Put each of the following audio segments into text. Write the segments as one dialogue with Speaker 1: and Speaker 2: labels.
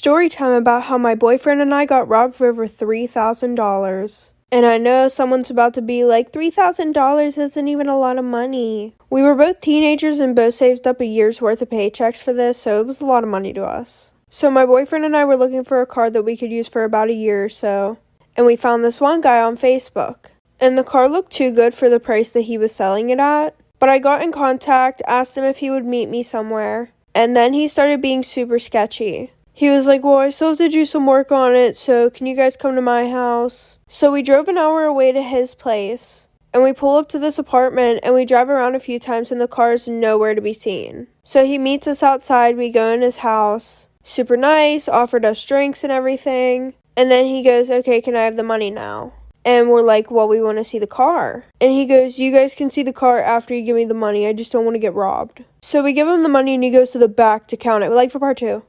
Speaker 1: story time about how my boyfriend and I got robbed for over $3,000. And I know someone's about to be like, $3,000 isn't even a lot of money. We were both teenagers and both saved up a year's worth of paychecks for this, so it was a lot of money to us. So my boyfriend and I were looking for a car that we could use for about a year or so, and we found this one guy on Facebook. And the car looked too good for the price that he was selling it at, but I got in contact, asked him if he would meet me somewhere, and then he started being super sketchy. He was like, well, I still have to do some work on it, so can you guys come to my house? So we drove an hour away to his place, and we pull up to this apartment, and we drive around a few times, and the car is nowhere to be seen. So he meets us outside, we go in his house, super nice, offered us drinks and everything, and then he goes, okay, can I have the money now? And we're like, well, we want to see the car. And he goes, you guys can see the car after you give me the money, I just don't want to get robbed. So we give him the money, and he goes to the back to count it, like for part 2.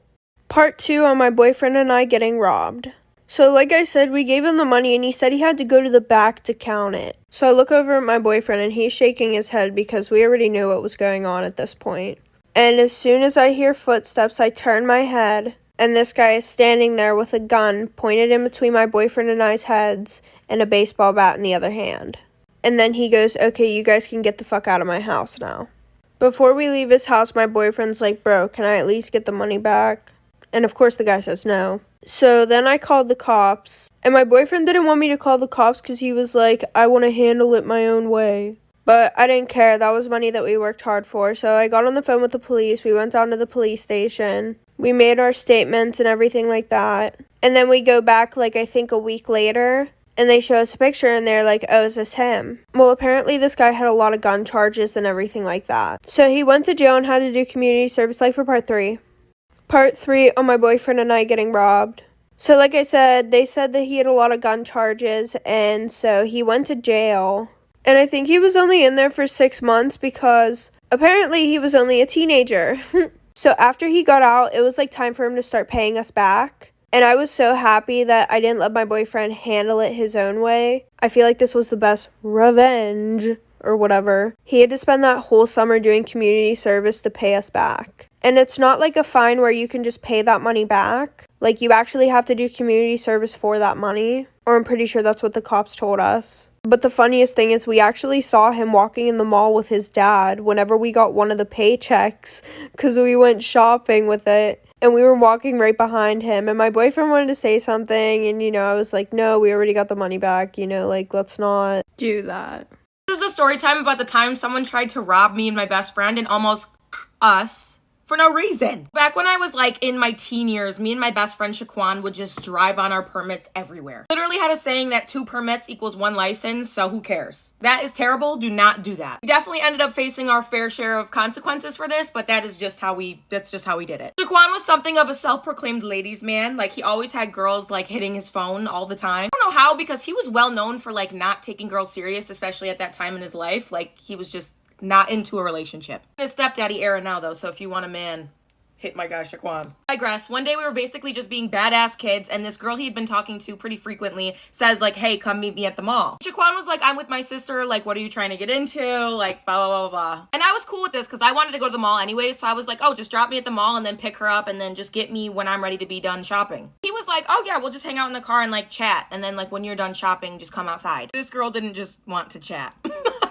Speaker 1: Part 2 on my boyfriend and I getting robbed. So like I said, we gave him the money and he said he had to go to the back to count it. So I look over at my boyfriend and he's shaking his head because we already knew what was going on at this point. And as soon as I hear footsteps, I turn my head and this guy is standing there with a gun pointed in between my boyfriend and I's heads and a baseball bat in the other hand. And then he goes, okay, you guys can get the fuck out of my house now. Before we leave his house, my boyfriend's like, bro, can I at least get the money back? And of course the guy says no. So then I called the cops. And my boyfriend didn't want me to call the cops because he was like, I want to handle it my own way. But I didn't care. That was money that we worked hard for. So I got on the phone with the police. We went down to the police station. We made our statements and everything like that. And then we go back like I think a week later. And they show us a picture and they're like, oh, is this him? Well, apparently this guy had a lot of gun charges and everything like that. So he went to jail and had to do community service like for part 3. Part 3 on my boyfriend and I getting robbed. So like I said, they said that he had a lot of gun charges and so he went to jail. And I think he was only in there for 6 months because apparently he was only a teenager. So after he got out, it was like time for him to start paying us back. And I was so happy that I didn't let my boyfriend handle it his own way. I feel like this was the best revenge or whatever. He had to spend that whole summer doing community service to pay us back. And it's not like a fine where you can just pay that money back. Like, you actually have to do community service for that money. Or I'm pretty sure that's what the cops told us. But the funniest thing is we actually saw him walking in the mall with his dad whenever we got one of the paychecks. Because we went shopping with it. And we were walking right behind him. And my boyfriend wanted to say something. And, you know, I was like, no, we already got the money back. You know, like, let's not do that.
Speaker 2: This is a story time about the time someone tried to rob me and my best friend and almost us. For no reason. Back when I was like in my teen years, me and my best friend Shaquan would just drive on our permits everywhere. Literally had a saying that 2 permits equals 1 license, so who cares? That is terrible. Do not do that. We definitely ended up facing our fair share of consequences for this, but that's just how we did it. Shaquan was something of a self-proclaimed ladies man. Like, he always had girls like hitting his phone all the time. I don't know how, because he was well known for like not taking girls serious, especially at that time in his life. Like, he was just not into a relationship. His stepdaddy era now though, so if you want a man, hit my guy Shaquan. I digress. One day we were basically just being badass kids and this girl he had been talking to pretty frequently says like, hey, come meet me at the mall. Shaquan was like, I'm with my sister, like, what are you trying to get into? Like, blah, blah, blah, blah. And I was cool with this because I wanted to go to the mall anyway, so I was like, oh, just drop me at the mall and then pick her up and then just get me when I'm ready to be done shopping. He was like, oh yeah, we'll just hang out in the car and like chat, and then like when you're done shopping, just come outside. This girl didn't just want to chat.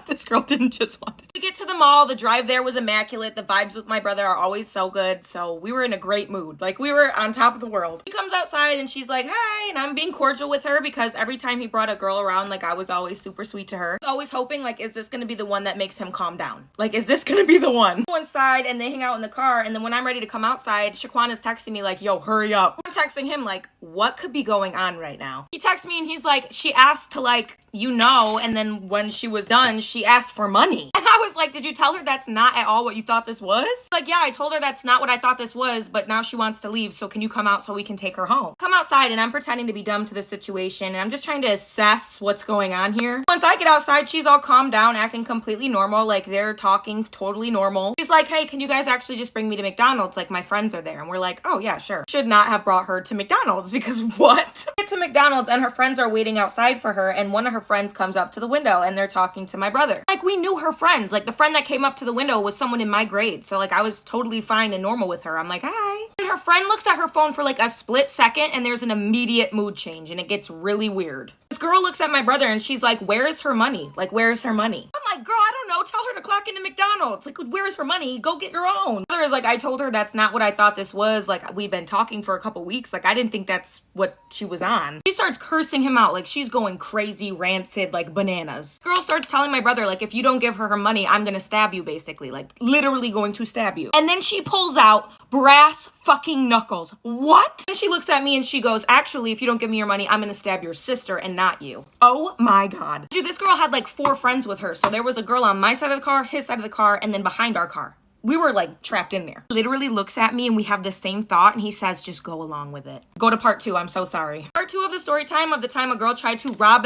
Speaker 2: This girl didn't just want to. We get to the mall, the drive there was immaculate, the vibes with my brother are always so good, so we were in a great mood. Like, we were on top of the world. She comes outside and she's like, hi, and I'm being cordial with her because every time he brought a girl around, like, I was always super sweet to her. I was always hoping, like, is this gonna be the one that makes him calm down? Like, is this gonna be the one? Go inside and they hang out in the car, and then when I'm ready to come outside, Shaquan is texting me like, yo, hurry up. I'm texting him like, what could be going on right now? He texts me and he's like, she asked to like, you know, and then when she was done, she asked for money. And I was like, did you tell her that's not at all what you thought this was? Like, yeah, I told her that's not what I thought this was, but now she wants to leave, so can you come out so we can take her home? Come outside, and I'm pretending to be dumb to the situation, and I'm just trying to assess what's going on here. Once I get outside, she's all calmed down, acting completely normal, like they're talking totally normal. She's like, hey, can you guys actually just bring me to McDonald's? Like, my friends are there. And we're like, oh yeah, sure. Should not have brought her to McDonald's because what? Get to McDonald's and her friends are waiting outside for her, and one of her friends comes up to the window and they're talking to my brother. Like, we knew her friends. Like, the friend that came up to the window was someone in my grade, so like I was totally fine and normal with her. I'm like, hi. And her friend looks at her phone for like a split second and there's an immediate mood change and it gets really weird. This girl looks at my brother and she's like, where is her money? Like, where is her money? I'm like, girl, I don't know. Tell her to clock into McDonald's. Like, where is her money? Go get your own. My brother is like, I told her that's not what I thought this was. Like, we've been talking for a couple weeks. Like, I didn't think that's what she was on. She starts cursing him out. Like, she's going crazy, rancid, like bananas. Girl starts telling my brother, like, if you don't give her her money, I'm gonna stab you, basically. Like, literally going to stab you. And then she pulls out brass fucking knuckles. What? And she looks at me and she goes, actually, if you don't give me your money, I'm gonna stab your sister and not you. Oh my God. Dude, this girl had like 4 friends with her. So there was a girl on my side of the car, his side of the car, and then behind our car. We were like trapped in there. Literally looks at me and we have the same thought and he says, just go along with it. Go to part 2, I'm so sorry. Part 2 of the story time of the time a girl tried to rob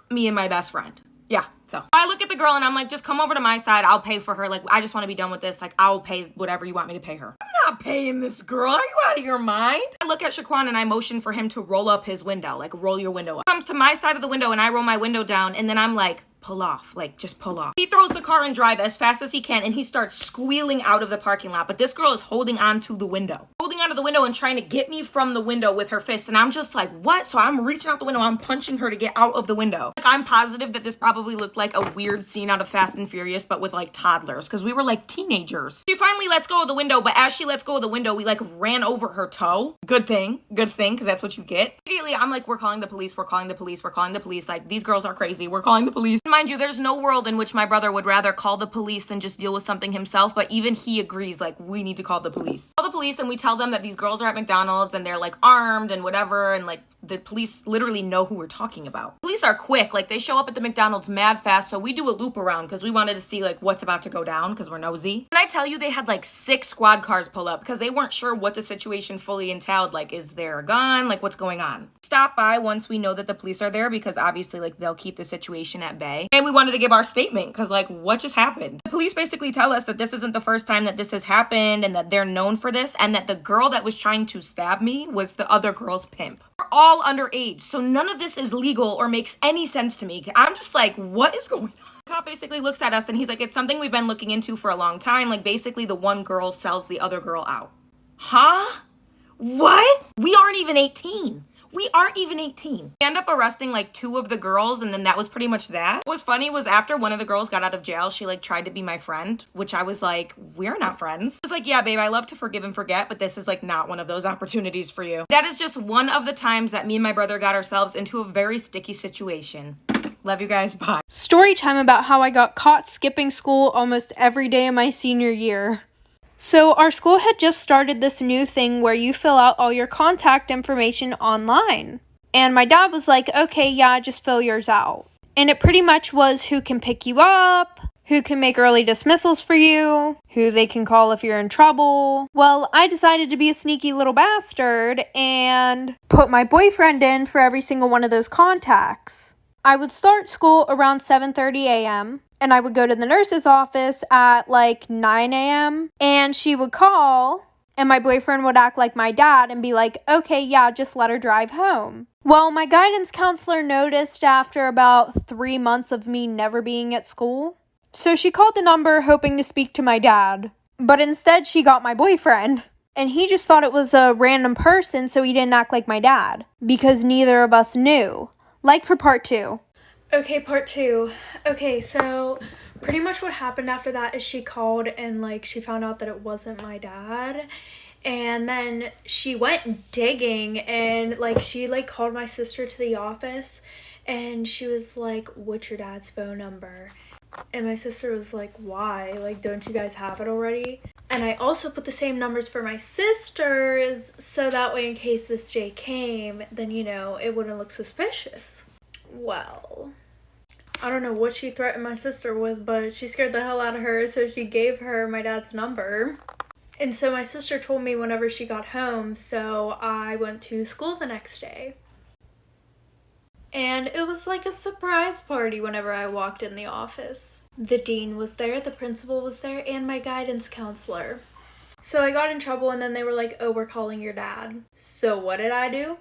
Speaker 2: me and my best friend. Yeah, so I look at the girl and I'm like, just come over to my side. I'll pay for her. Like, I just want to be done with this. Like, I'll pay whatever you want me to pay her. I'm not paying this girl. Are you out of your mind? I look at Shaquan and I motion for him to roll up his window. Like, roll your window up. He comes to my side of the window and I roll my window down and then I'm like, pull off, like just pull off. He throws the car in drive as fast as he can and he starts squealing out of the parking lot. But this girl is holding onto the window. Holding onto the window and trying to get me from the window with her fist. And I'm just like, what? So I'm reaching out the window. I'm punching her to get out of the window. Like, I'm positive that this probably looked like a weird scene out of Fast and Furious, but with like toddlers, because we were like teenagers. She finally lets go of the window, but as she lets go of the window, we like ran over her toe. Good thing, because that's what you get. Immediately, I'm like, we're calling the police, we're calling the police, we're calling the police. Like, these girls are crazy, we're calling the police. Mind you, there's no world in which my brother would rather call the police than just deal with something himself, but even he agrees, like, we need to call the police. Call the police and we tell them that these girls are at McDonald's and they're like armed and whatever, and like the police literally know who we're talking about. Police are quick, like they show up at the McDonald's mad fast, so we do a loop around because we wanted to see like what's about to go down because we're nosy. And I tell you, they had like 6 squad cars pull up because they weren't sure what the situation fully entailed. Like, is there a gun? Like, what's going on? Stop by once we know that the police are there because obviously like they'll keep the situation at bay. And we wanted to give our statement because like, what just happened? The police basically tell us that this isn't the first time that this has happened and that they're known for this and that the girl that was trying to stab me was the other girl's pimp. We're all underage, so none of this is legal or makes any sense to me. I'm just like, what is going on? The cop basically looks at us and he's like, it's something we've been looking into for a long time. Like, basically the one girl sells the other girl out. Huh? What? We aren't even 18. We aren't even 18. We end up arresting like 2 of the girls and then that was pretty much that. What was funny was after one of the girls got out of jail, she like tried to be my friend, which I was like, we're not friends. I was like, yeah, babe, I love to forgive and forget, but this is like not one of those opportunities for you. That is just one of the times that me and my brother got ourselves into a very sticky situation. Love you guys, bye.
Speaker 1: Story time about how I got caught skipping school almost every day of my senior year. So our school had just started this new thing where you fill out all your contact information online. And my dad was like, okay, yeah, just fill yours out. And it pretty much was who can pick you up, who can make early dismissals for you, who they can call if you're in trouble. Well, I decided to be a sneaky little bastard and put my boyfriend in for every single one of those contacts. I would start school around 7:30 a.m. and I would go to the nurse's office at like 9 a.m. and she would call and my boyfriend would act like my dad and be like, okay, yeah, just let her drive home. Well, my guidance counselor noticed after about 3 months of me never being at school. So she called the number hoping to speak to my dad, but instead she got my boyfriend. And he just thought it was a random person, so he didn't act like my dad because neither of us knew. Like for part 2. Okay, part 2. Okay, so pretty much what happened after that is she called and like she found out that it wasn't my dad. And then she went digging and like she like called my sister to the office and she was like, what's your dad's phone number? And my sister was like, why? Like, don't you guys have it already? And I also put the same numbers for my sisters so that way in case this day came, then, you know, it wouldn't look suspicious. Well, I don't know what she threatened my sister with, but she scared the hell out of her, so she gave her my dad's number. And so my sister told me whenever she got home, so I went to school the next day. And it was like a surprise party whenever I walked in the office. The dean was there, the principal was there, and my guidance counselor. So I got in trouble and then they were like, oh, we're calling your dad. So what did I do?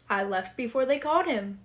Speaker 1: I left before they called him.